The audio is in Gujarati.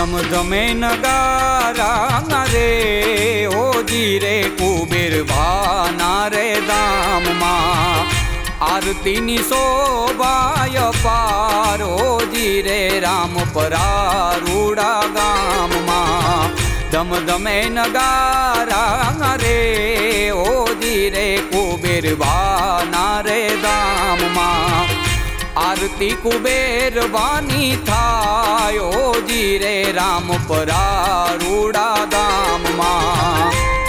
ધમધમે નગારા રે ઓજી રે કુબેર ભાના રે ધામમાં આરતીની શોભાય પાર ઓજી રે રામપરા રૂડા ગામમાં ધમધમે નગારા રે ઓજી રે કુબેર ભાના રે ધામમાં આરતી કુબેર વાની થાય ઓજી રે રામપરા રૂડા ગામમાં।